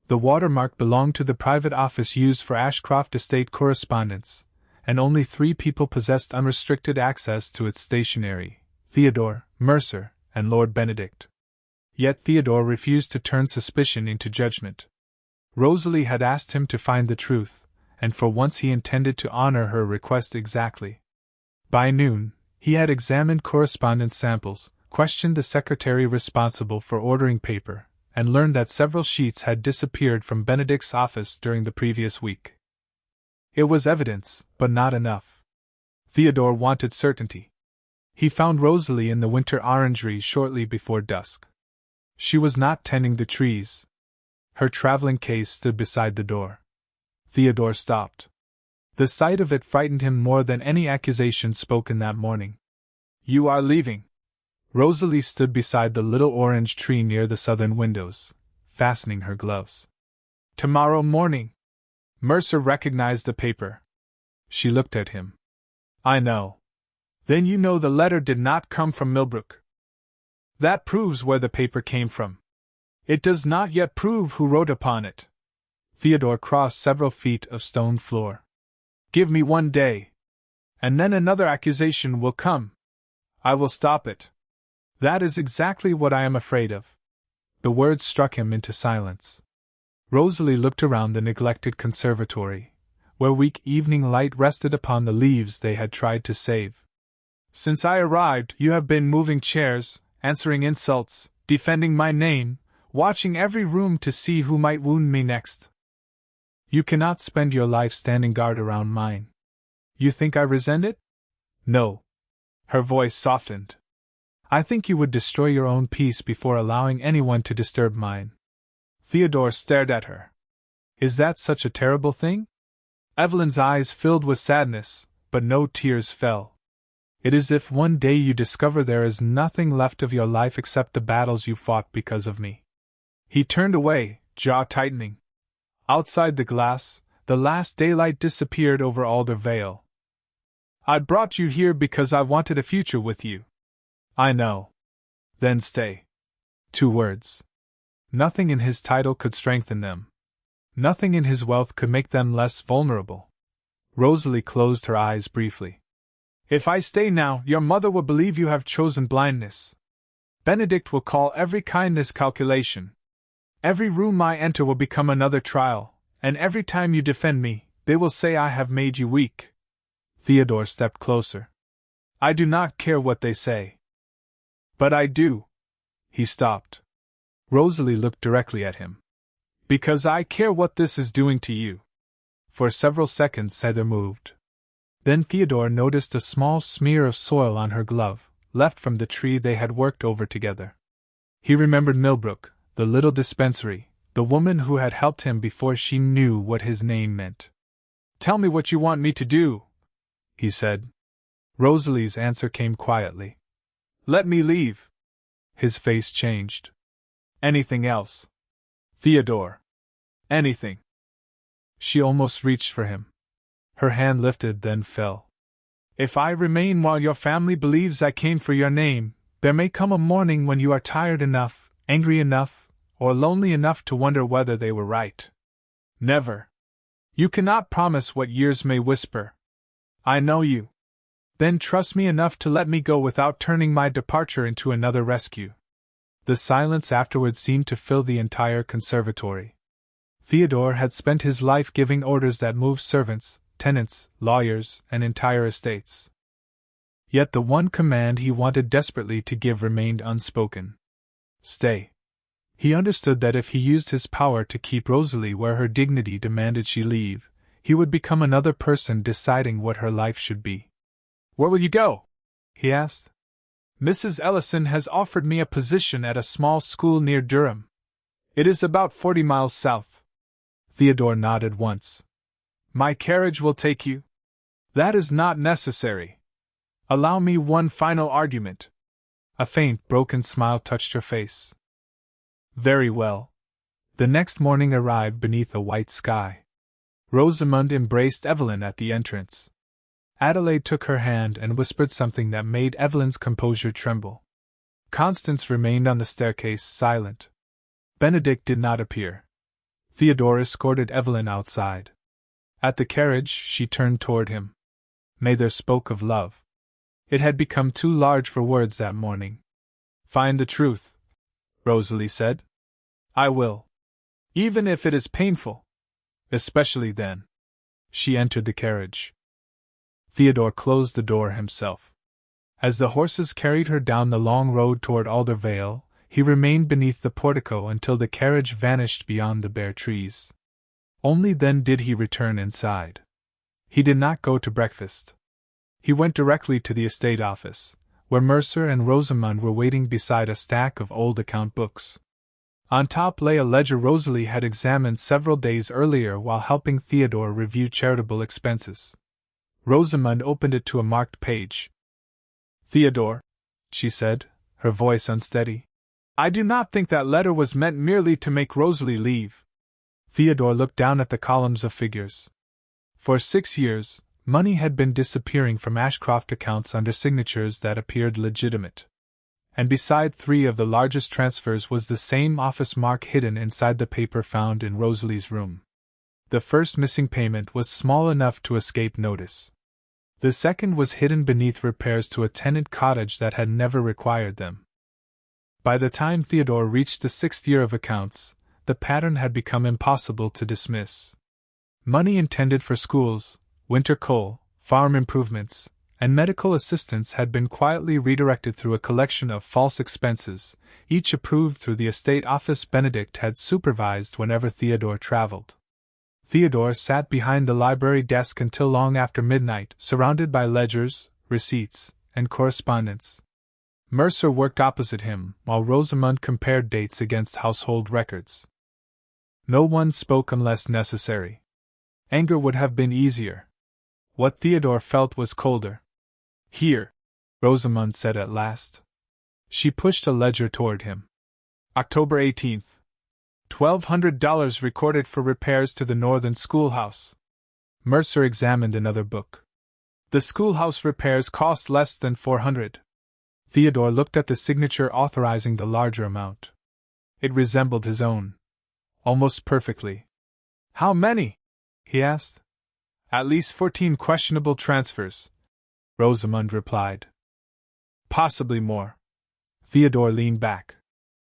The watermark belonged to the private office used for Ashcroft estate correspondence, and only 3 people possessed unrestricted access to its stationery: Theodore, Mercer, and Lord Benedict. Yet Theodore refused to turn suspicion into judgment. Rosalie had asked him to find the truth, and for once he intended to honor her request exactly. By noon, he had examined correspondence samples, questioned the secretary responsible for ordering paper, and learned that several sheets had disappeared from Benedict's office during the previous week. It was evidence, but not enough. Theodore wanted certainty. He found Rosalie in the winter orangery shortly before dusk. She was not tending the trees. Her traveling case stood beside the door. Theodore stopped. The sight of it frightened him more than any accusation spoken that morning. You are leaving. Rosalie stood beside the little orange tree near the southern windows, fastening her gloves. Tomorrow morning. Mercer recognized the paper. She looked at him. I know. Then you know the letter did not come from Millbrook. That proves where the paper came from. It does not yet prove who wrote upon it. Theodore crossed several feet of stone floor. Give me 1 day. And then another accusation will come. I will stop it. That is exactly what I am afraid of. The words struck him into silence. Rosalie looked around the neglected conservatory, where weak evening light rested upon the leaves they had tried to save. Since I arrived, you have been moving chairs, answering insults, defending my name, watching every room to see who might wound me next. You cannot spend your life standing guard around mine. You think I resent it? No. Her voice softened. I think you would destroy your own peace before allowing anyone to disturb mine. Theodore stared at her. Is that such a terrible thing? Evelyn's eyes filled with sadness, but no tears fell. It is as if one day you discover there is nothing left of your life except the battles you fought because of me. He turned away, jaw tightening. Outside the glass, the last daylight disappeared over Alder Vale. I brought you here because I wanted a future with you. I know. Then stay. 2 words. Nothing in his title could strengthen them. Nothing in his wealth could make them less vulnerable. Rosalie closed her eyes briefly. If I stay now, your mother will believe you have chosen blindness. Benedict will call every kindness calculation. Every room I enter will become another trial, and every time you defend me, they will say I have made you weak. Theodore stepped closer. I do not care what they say. But I do. He stopped. Rosalie looked directly at him. Because I care what this is doing to you. For several seconds Heather moved. Then Theodore noticed a small smear of soil on her glove, left from the tree they had worked over together. He remembered Millbrook, the little dispensary, the woman who had helped him before she knew what his name meant. Tell me what you want me to do, he said. Rosalie's answer came quietly. Let me leave. His face changed. Anything else? Theodore. Anything. She almost reached for him. Her hand lifted, then fell. If I remain while your family believes I came for your name, there may come a morning when you are tired enough, angry enough, or lonely enough to wonder whether they were right. Never. You cannot promise what years may whisper. I know you. Then trust me enough to let me go without turning my departure into another rescue. The silence afterwards seemed to fill the entire conservatory. Theodore had spent his life giving orders that moved servants, tenants, lawyers, and entire estates. Yet the one command he wanted desperately to give remained unspoken. Stay. He understood that if he used his power to keep Rosalie where her dignity demanded she leave, he would become another person deciding what her life should be. Where will you go? He asked. Mrs. Ellison has offered me a position at a small school near Durham. It is about 40 miles south. Theodore nodded once. My carriage will take you. That is not necessary. Allow me one final argument. A faint, broken smile touched her face. Very well. The next morning arrived beneath a white sky. Rosamond embraced Evelyn at the entrance. Adelaide took her hand and whispered something that made Evelyn's composure tremble. Constance remained on the staircase, silent. Benedict did not appear. Theodore escorted Evelyn outside. At the carriage, she turned toward him. Mather spoke of love. It had become too large for words that morning. Find the truth, Rosalie said. I will. Even if it is painful. Especially then. She entered the carriage. Theodore closed the door himself. As the horses carried her down the long road toward Alder Vale, he remained beneath the portico until the carriage vanished beyond the bare trees. Only then did he return inside. He did not go to breakfast. He went directly to the estate office, where Mercer and Rosamond were waiting beside a stack of old account books. On top lay a ledger Rosalie had examined several days earlier while helping Theodore review charitable expenses. Rosamond opened it to a marked page. Theodore, she said, her voice unsteady, I do not think that letter was meant merely to make Rosalie leave. Theodore looked down at the columns of figures. For 6 years, money had been disappearing from Ashcroft accounts under signatures that appeared legitimate. And beside 3 of the largest transfers was the same office mark hidden inside the paper found in Rosalie's room. The first missing payment was small enough to escape notice. The second was hidden beneath repairs to a tenant cottage that had never required them. By the time Theodore reached the 6th year of accounts, the pattern had become impossible to dismiss. Money intended for schools, winter coal, farm improvements, and medical assistance had been quietly redirected through a collection of false expenses, each approved through the estate office Benedict had supervised whenever Theodore traveled. Theodore sat behind the library desk until long after midnight, surrounded by ledgers, receipts, and correspondence. Mercer worked opposite him, while Rosamond compared dates against household records. No one spoke unless necessary. Anger would have been easier. What Theodore felt was colder. Here, Rosamond said at last. She pushed a ledger toward him. October 18th. $1,200 recorded for repairs to the northern schoolhouse. Mercer examined another book. The schoolhouse repairs cost less than $400. Theodore looked at the signature authorizing the larger amount. It resembled his own. Almost perfectly. How many? He asked. At least 14 questionable transfers, Rosamond replied. Possibly more. Theodore leaned back.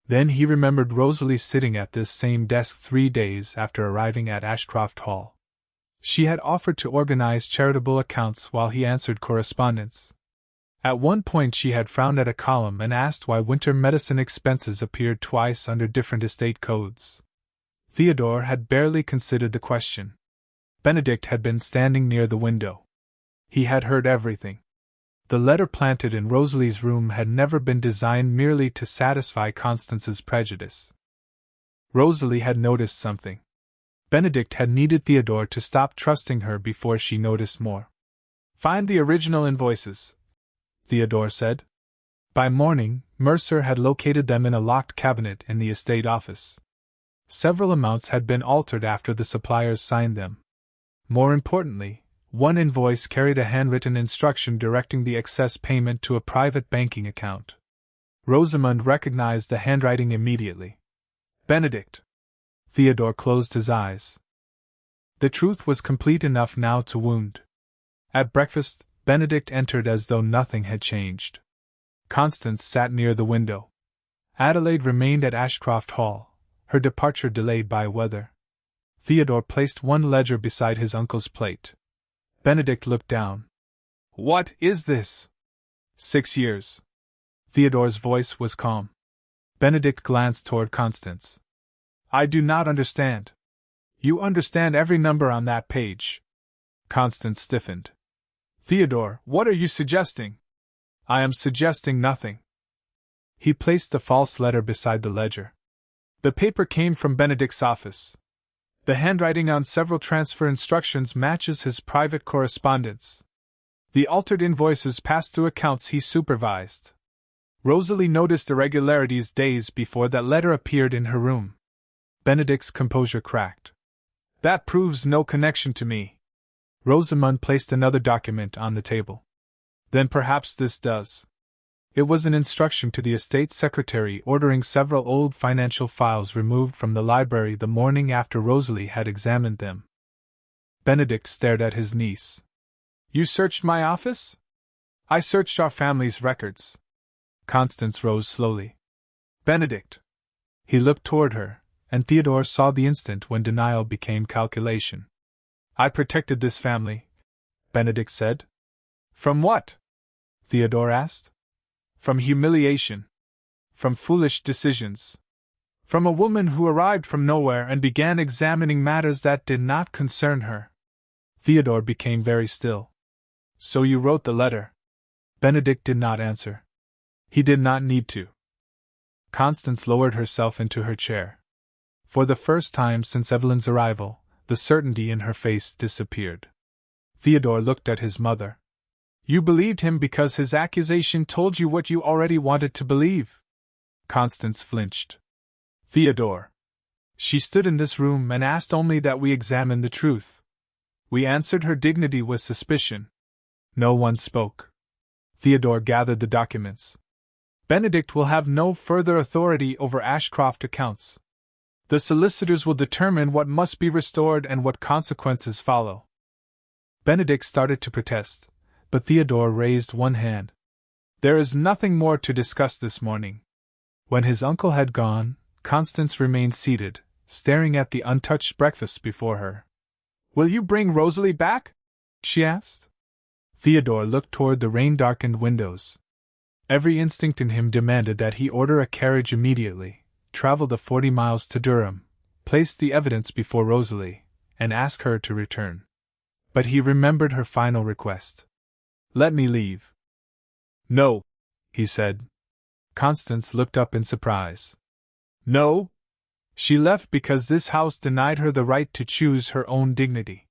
Then he remembered Rosalie sitting at this same desk 3 days after arriving at Ashcroft Hall. She had offered to organize charitable accounts while he answered correspondence. At one point she had frowned at a column and asked why winter medicine expenses appeared twice under different estate codes. Theodore had barely considered the question. Benedict had been standing near the window. He had heard everything. The letter planted in Rosalie's room had never been designed merely to satisfy Constance's prejudice. Rosalie had noticed something. Benedict had needed Theodore to stop trusting her before she noticed more. Find the original invoices, Theodore said. By morning, Mercer had located them in a locked cabinet in the estate office. Several amounts had been altered after the suppliers signed them. More importantly, one invoice carried a handwritten instruction directing the excess payment to a private banking account. Rosamund recognized the handwriting immediately. Benedict. Theodore closed his eyes. The truth was complete enough now to wound. At breakfast, Benedict entered as though nothing had changed. Constance sat near the window. Adelaide remained at Ashcroft Hall, her departure delayed by weather. Theodore placed one ledger beside his uncle's plate. Benedict looked down. What is this? 6 years. Theodore's voice was calm. Benedict glanced toward Constance. I do not understand. You understand every number on that page. Constance stiffened. Theodore, what are you suggesting? I am suggesting nothing. He placed the false letter beside the ledger. The paper came from Benedict's office. The handwriting on several transfer instructions matches his private correspondence. The altered invoices passed through accounts he supervised. Rosalie noticed irregularities days before that letter appeared in her room. Benedict's composure cracked. That proves no connection to me. Rosamund placed another document on the table. Then perhaps this does. It was an instruction to the estate secretary ordering several old financial files removed from the library the morning after Rosalie had examined them. Benedict stared at his niece. You searched my office? I searched our family's records. Constance rose slowly. Benedict. He looked toward her, and Theodore saw the instant when denial became calculation. I protected this family, Benedict said. From what? Theodore asked. From humiliation. From foolish decisions. From a woman who arrived from nowhere and began examining matters that did not concern her. Theodore became very still. So you wrote the letter? Benedict did not answer. He did not need to. Constance lowered herself into her chair. For the first time since Evelyn's arrival, the certainty in her face disappeared. Theodore looked at his mother. You believed him because his accusation told you what you already wanted to believe. Constance flinched. Theodore. She stood in this room and asked only that we examine the truth. We answered her dignity with suspicion. No one spoke. Theodore gathered the documents. Benedict will have no further authority over Ashcroft accounts. The solicitors will determine what must be restored and what consequences follow. Benedict started to protest, but Theodore raised one hand. There is nothing more to discuss this morning. When his uncle had gone, Constance remained seated, staring at the untouched breakfast before her. Will you bring Rosalie back? She asked. Theodore looked toward the rain-darkened windows. Every instinct in him demanded that he order a carriage immediately, travel the 40 miles to Durham, place the evidence before Rosalie, and ask her to return. But he remembered her final request. Let me leave. No, he said. Constance looked up in surprise. No? She left because this house denied her the right to choose her own dignity.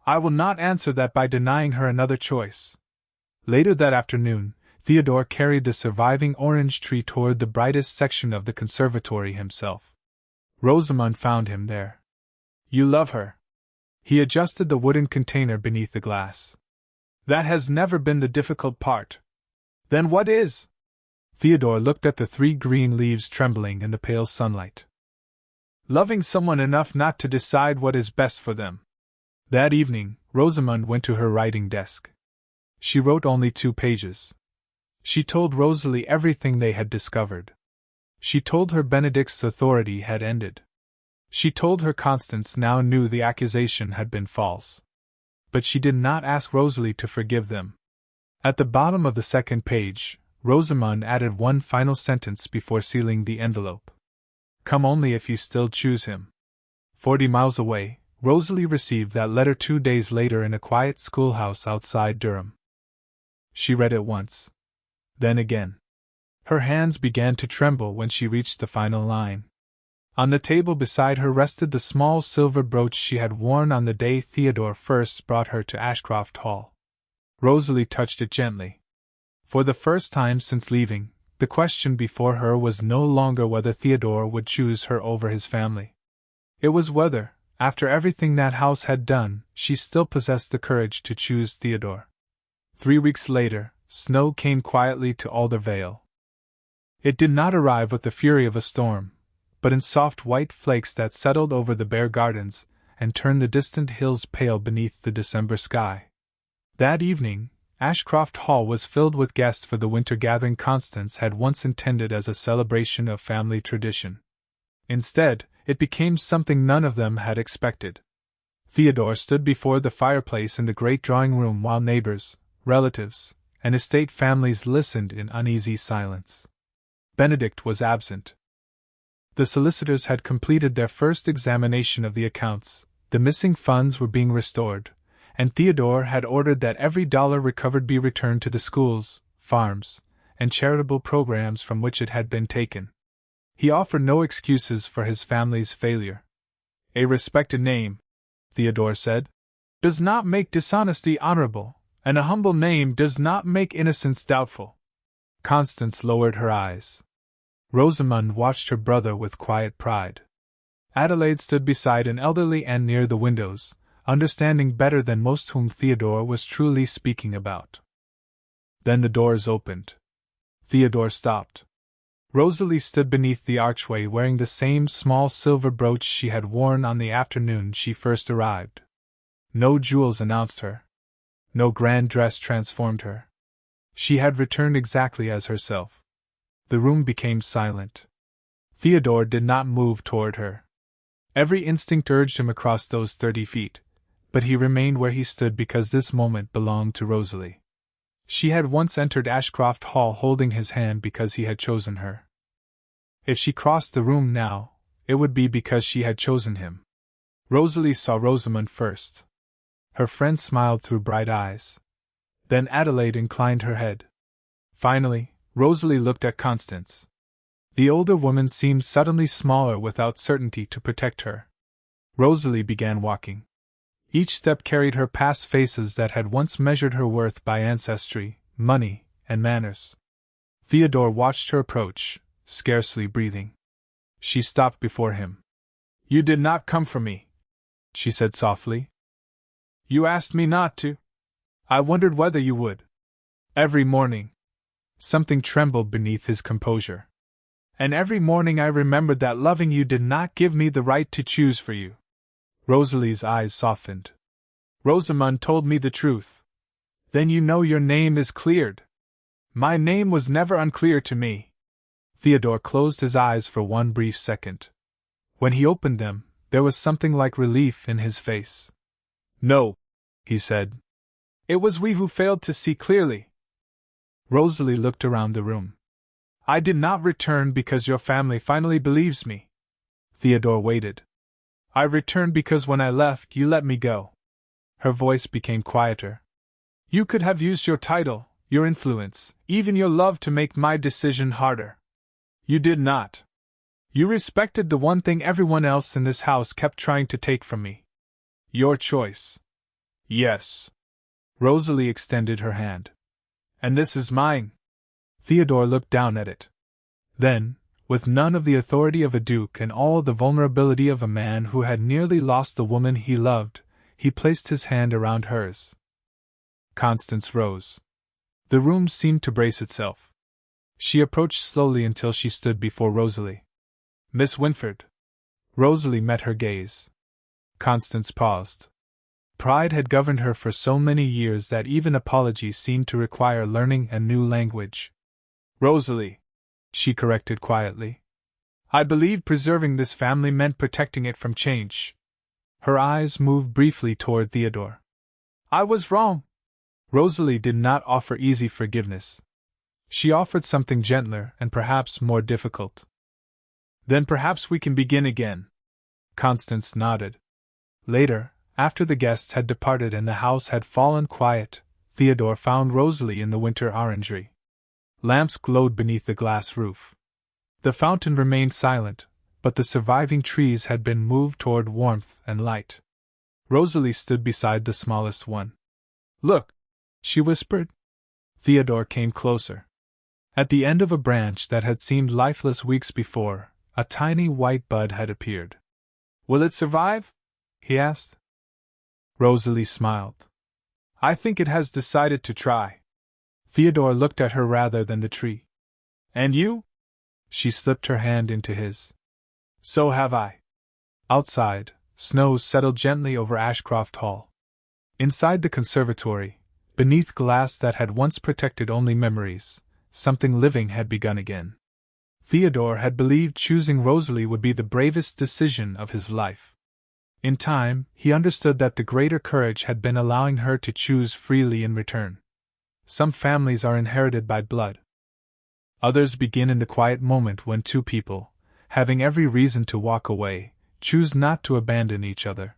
I will not answer that by denying her another choice. Later that afternoon, Theodore carried the surviving orange tree toward the brightest section of the conservatory himself. Rosamund found him there. You love her. He adjusted the wooden container beneath the glass. That has never been the difficult part. Then what is? Theodore looked at the 3 green leaves trembling in the pale sunlight. Loving someone enough not to decide what is best for them. That evening, Rosamund went to her writing desk. She wrote only 2 pages. She told Rosalie everything they had discovered. She told her Benedict's authority had ended. She told her Constance now knew the accusation had been false. But she did not ask Rosalie to forgive them. At the bottom of the 2nd page, Rosamund added one final sentence before sealing the envelope. Come only if you still choose him. 40 miles away, Rosalie received that letter 2 days later in a quiet schoolhouse outside Durham. She read it once. Then again. Her hands began to tremble when she reached the final line. On the table beside her rested the small silver brooch she had worn on the day Theodore first brought her to Ashcroft Hall. Rosalie touched it gently. For the first time since leaving, the question before her was no longer whether Theodore would choose her over his family. It was whether, after everything that house had done, she still possessed the courage to choose Theodore. 3 weeks later, snow came quietly to Alder Vale. It did not arrive with the fury of a storm, but in soft white flakes that settled over the bare gardens and turned the distant hills pale beneath the December sky. That evening, Ashcroft Hall was filled with guests for the winter gathering Constance had once intended as a celebration of family tradition. Instead, it became something none of them had expected. Theodore stood before the fireplace in the great drawing room while neighbors, relatives, and estate families listened in uneasy silence. Benedict was absent. The solicitors had completed their first examination of the accounts, the missing funds were being restored, and Theodore had ordered that every dollar recovered be returned to the schools, farms, and charitable programs from which it had been taken. He offered no excuses for his family's failure. A respected name, Theodore said, does not make dishonesty honorable, and a humble name does not make innocence doubtful. Constance lowered her eyes. Rosamond watched her brother with quiet pride. Adelaide stood beside an elderly and near the windows, understanding better than most whom Theodore was truly speaking about. Then the doors opened. Theodore stopped. Rosalie stood beneath the archway wearing the same small silver brooch she had worn on the afternoon she first arrived. No jewels announced her. No grand dress transformed her. She had returned exactly as herself. The room became silent. Theodore did not move toward her. Every instinct urged him across those 30 feet, but he remained where he stood because this moment belonged to Rosalie. She had once entered Ashcroft Hall holding his hand because he had chosen her. If she crossed the room now, it would be because she had chosen him. Rosalie saw Rosamond first. Her friend smiled through bright eyes. Then Adelaide inclined her head. Finally, Rosalie looked at Constance. The older woman seemed suddenly smaller without certainty to protect her. Rosalie began walking. Each step carried her past faces that had once measured her worth by ancestry, money, and manners. Theodore watched her approach, scarcely breathing. She stopped before him. "You did not come for me," she said softly. "You asked me not to. I wondered whether you would. Every morning." Something trembled beneath his composure. "And every morning I remembered that loving you did not give me the right to choose for you." Rosalie's eyes softened. "Rosamond told me the truth. Then you know your name is cleared." "My name was never unclear to me." Theodore closed his eyes for one brief second. When he opened them, there was something like relief in his face. "No," he said. "It was we who failed to see clearly." Rosalie looked around the room. "I did not return because your family finally believes me." Theodore waited. "I returned because when I left, you let me go." Her voice became quieter. "You could have used your title, your influence, even your love to make my decision harder. You did not. You respected the one thing everyone else in this house kept trying to take from me. Your choice." "Yes." Rosalie extended her hand. "And this is mine." Theodore looked down at it. Then, with none of the authority of a duke and all the vulnerability of a man who had nearly lost the woman he loved, he placed his hand around hers. Constance rose. The room seemed to brace itself. She approached slowly until she stood before Rosalie. "Miss Winford." Rosalie met her gaze. Constance paused. Pride had governed her for so many years that even apologies seemed to require learning a new language. "Rosalie," she corrected quietly. "I believed preserving this family meant protecting it from change." Her eyes moved briefly toward Theodore. "I was wrong." Rosalie did not offer easy forgiveness. She offered something gentler and perhaps more difficult. "Then perhaps we can begin again." Constance nodded. Later, after the guests had departed and the house had fallen quiet, Theodore found Rosalie in the winter orangery. Lamps glowed beneath the glass roof. The fountain remained silent, but the surviving trees had been moved toward warmth and light. Rosalie stood beside the smallest one. "Look," she whispered. Theodore came closer. At the end of a branch that had seemed lifeless weeks before, a tiny white bud had appeared. Will it survive? He asked. Rosalie smiled. I think it has decided to try. Theodore looked at her rather than the tree. And you? She slipped her hand into his. So have I. Outside, snow settled gently over Ashcroft Hall. Inside the conservatory, beneath glass that had once protected only memories, something living had begun again. Theodore had believed choosing Rosalie would be the bravest decision of his life. In time, he understood that the greater courage had been allowing her to choose freely in return. Some families are inherited by blood. Others begin in the quiet moment when two people, having every reason to walk away, choose not to abandon each other.